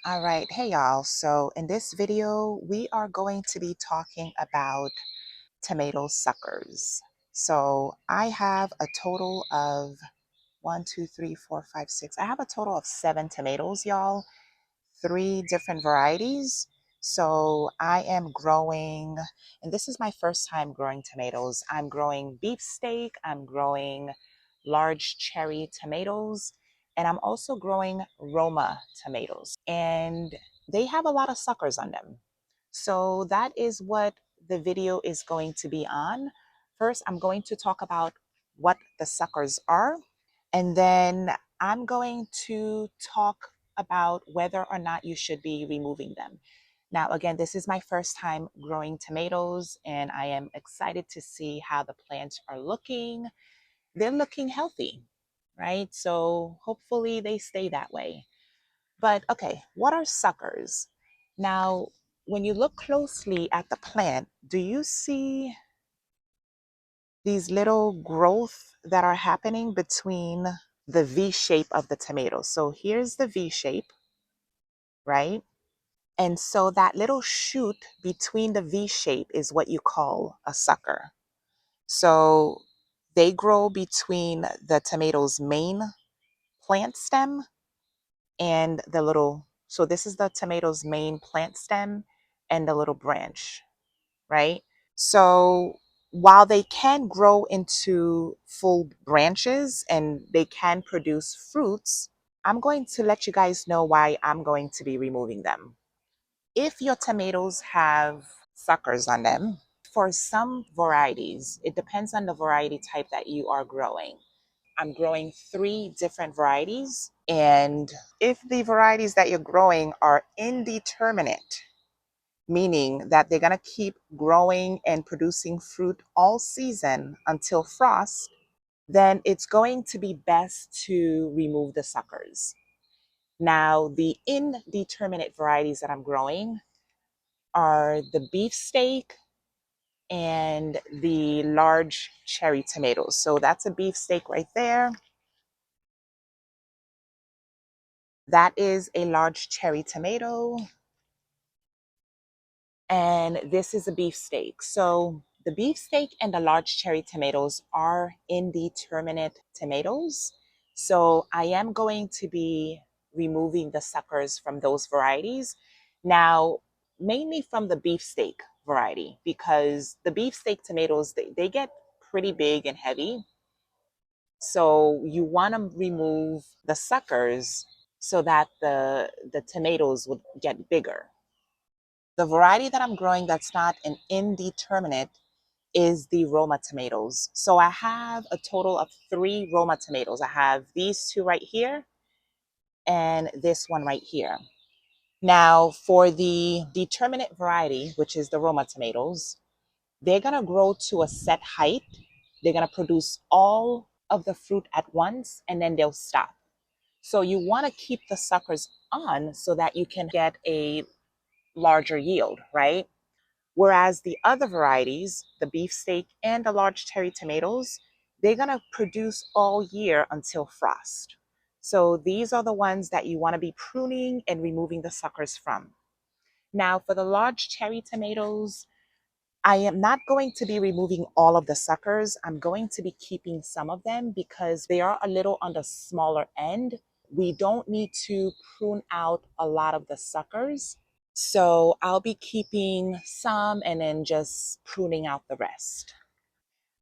All right, hey y'all. So in this video, we are going to be talking about tomato suckers. So I have a total of 1, 2, 3, 4, 5, 6. I have a total of 7 tomatoes, y'all. 3 different varieties. So I am growing, and this is my first time growing tomatoes. I'm growing beefsteak, I'm growing large cherry tomatoes, and I'm also growing Roma tomatoes. And they have a lot of suckers on them. So that is what the video is going to be on. First, I'm going to talk about what the suckers are, and then I'm going to talk about whether or not you should be removing them. Now, again, this is my first time growing tomatoes, and I am excited to see how the plants are looking. They're looking healthy, right? So hopefully they stay that way. But okay, what are suckers? Now, when you look closely at the plant, do you see these little growth that are happening between the V shape of the tomato? So here's the V shape, right? And so that little shoot between the V shape is what you call a sucker. So they grow between the tomato's main plant stem and the little, so this is the tomato's main plant stem and the little branch, right? So while they can grow into full branches and they can produce fruits, I'm going to let you guys know why I'm going to be removing them. If your tomatoes have suckers on them, for some varieties, it depends on the variety type that you are growing. I'm growing 3 different varieties, and if the varieties that you're growing are indeterminate, meaning that they're going to keep growing and producing fruit all season until frost, then it's going to be best to remove the suckers. Now, the indeterminate varieties that I'm growing are the beefsteak and the large cherry tomatoes. So that's a beefsteak right there. That is a large cherry tomato. And this is a beefsteak. So the beefsteak and the large cherry tomatoes are indeterminate tomatoes. So I am going to be removing the suckers from those varieties. Now, mainly from the beefsteak variety, because the beefsteak tomatoes, they get pretty big and heavy. So you want to remove the suckers so that the tomatoes would get bigger. The variety that I'm growing that's not an indeterminate is the Roma tomatoes. So I have a total of 3 Roma tomatoes. I have these 2 right here and this one right here. Now, for the determinate variety, which is the Roma tomatoes, they're going to grow to a set height. They're going to produce all of the fruit at once and then they'll stop. So you want to keep the suckers on so that you can get a larger yield, right? Whereas the other varieties, the beefsteak and the large cherry tomatoes, they're going to produce all year until frost. So these are the ones that you want to be pruning and removing the suckers from. Now, for the large cherry tomatoes, I am not going to be removing all of the suckers. I'm going to be keeping some of them because they are a little on the smaller end. We don't need to prune out a lot of the suckers. So I'll be keeping some and then just pruning out the rest.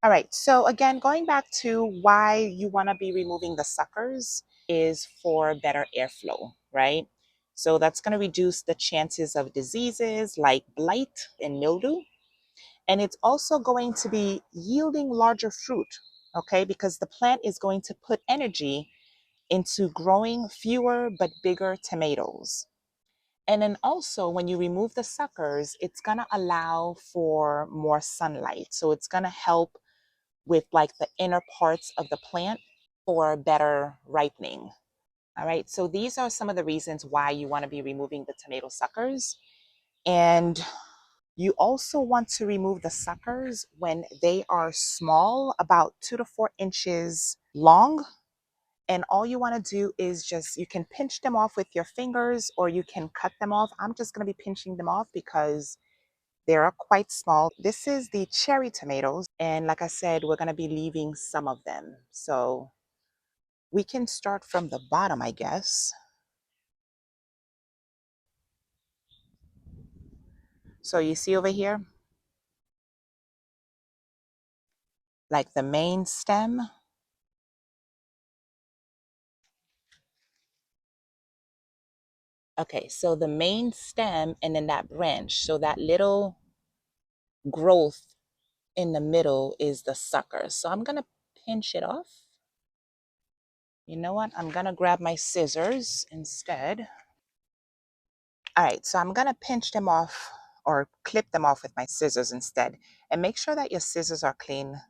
All right, so again, going back to why you want to be removing the suckers is for better airflow, right? So that's going to reduce the chances of diseases like blight and mildew. And it's also going to be yielding larger fruit, okay? Because the plant is going to put energy into growing fewer but bigger tomatoes. And then also, when you remove the suckers, it's going to allow for more sunlight. So it's going to help with like the inner parts of the plant for better ripening. All right. So these are some of the reasons why you want to be removing the tomato suckers. And you also want to remove the suckers when they are small, about 2 to 4 inches long, And all you want to do is just, you can pinch them off with your fingers or you can cut them off. I'm just going to be pinching them off because they are quite small. This is the cherry tomatoes. And like I said, we're going to be leaving some of them. So we can start from the bottom, I guess. So you see over here, like the main stem. Okay, so the main stem and then that branch. So that little growth in the middle is the sucker. So I'm going to pinch it off. You know what? I'm going to grab my scissors instead. All right, so I'm going to pinch them off or clip them off with my scissors instead. And make sure that your scissors are clean.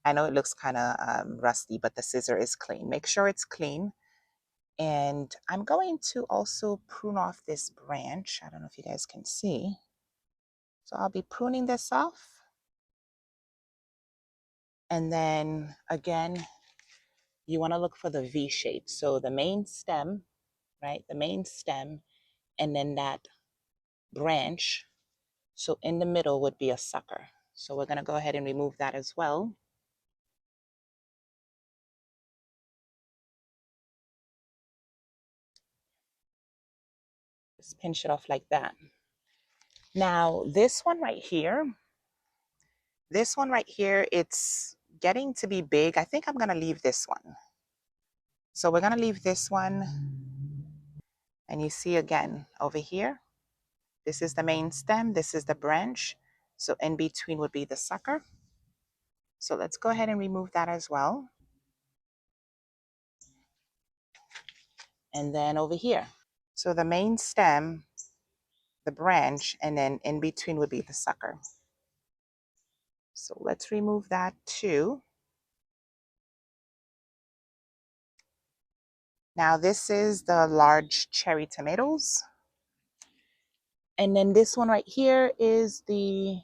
I know it looks kind of rusty, but the scissor is clean. Make sure it's clean. And I'm going to also prune off this branch. I don't know if you guys can see. So I'll be pruning this off. And then again, you want to look for the V shape. So the main stem, right? The main stem, and then that branch. So in the middle would be a sucker. So we're going to go ahead and remove that as well. Just pinch it off like that. Now this one right here, it's getting to be big. I think I'm going to leave this one. So we're going to leave this one. And you see again over here, this is the main stem, this is the branch. So in between would be the sucker. So let's go ahead and remove that as well. And then over here. So the main stem, the branch, and then in between would be the sucker. So let's remove that too. Now this is the large cherry tomatoes. And then this one right here is the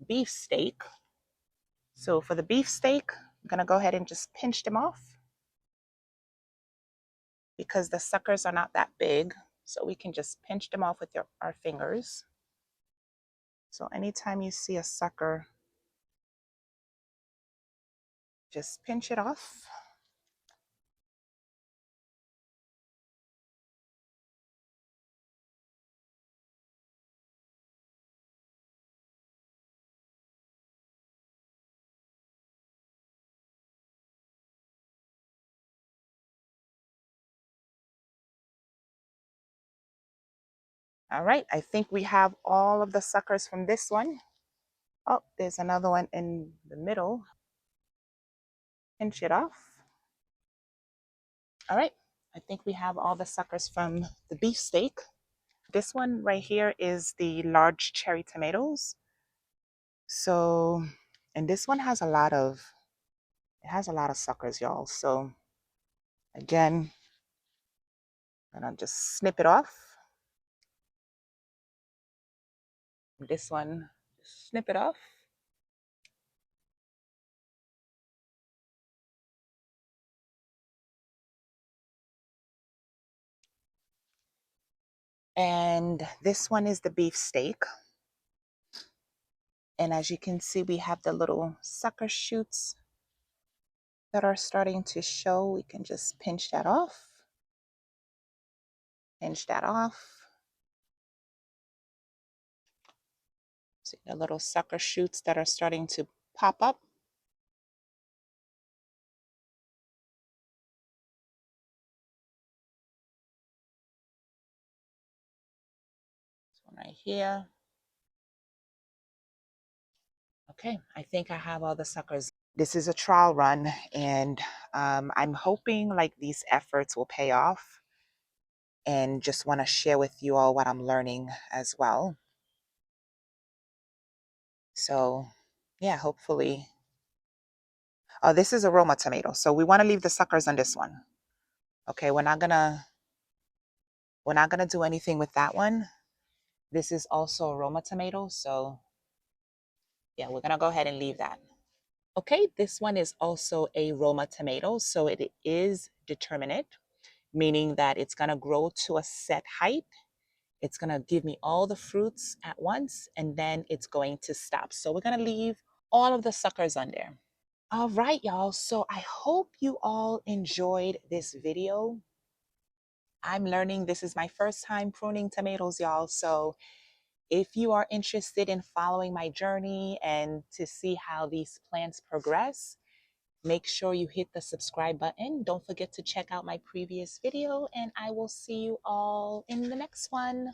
beefsteak. So for the beefsteak, I'm gonna go ahead and just pinch them off because the suckers are not that big. So we can just pinch them off with our fingers. So anytime you see a sucker, just pinch it off. All right, I think we have all of the suckers from this one. Oh, there's another one in the middle. Pinch it off. All right, I think we have all the suckers from the beefsteak. This one right here is the large cherry tomatoes. So, and this one has it has a lot of suckers, y'all. So again, I'm gonna just snip it off. This one, snip it off. And this one is the beefsteak. And as you can see, we have the little sucker shoots that are starting to show. We can just pinch that off. Pinch that off. See the little sucker shoots that are starting to pop up. This one right here. Okay, I think I have all the suckers. This is a trial run, and I'm hoping like these efforts will pay off, and just want to share with you all what I'm learning as well. So yeah, hopefully. Oh, this is a Roma tomato. So we want to leave the suckers on this one. Okay, we're not gonna do anything with that one. This is also a Roma tomato, so yeah, we're gonna go ahead and leave that. Okay, this one is also a Roma tomato, so it is determinate, meaning that it's gonna grow to a set height. It's gonna give me all the fruits at once, and then it's going to stop. So we're gonna leave all of the suckers on there. All right, y'all. So I hope you all enjoyed this video. I'm learning, this is my first time pruning tomatoes, y'all. So if you are interested in following my journey and to see how these plants progress, make sure you hit the subscribe button. Don't forget to check out my previous video, and I will see you all in the next one.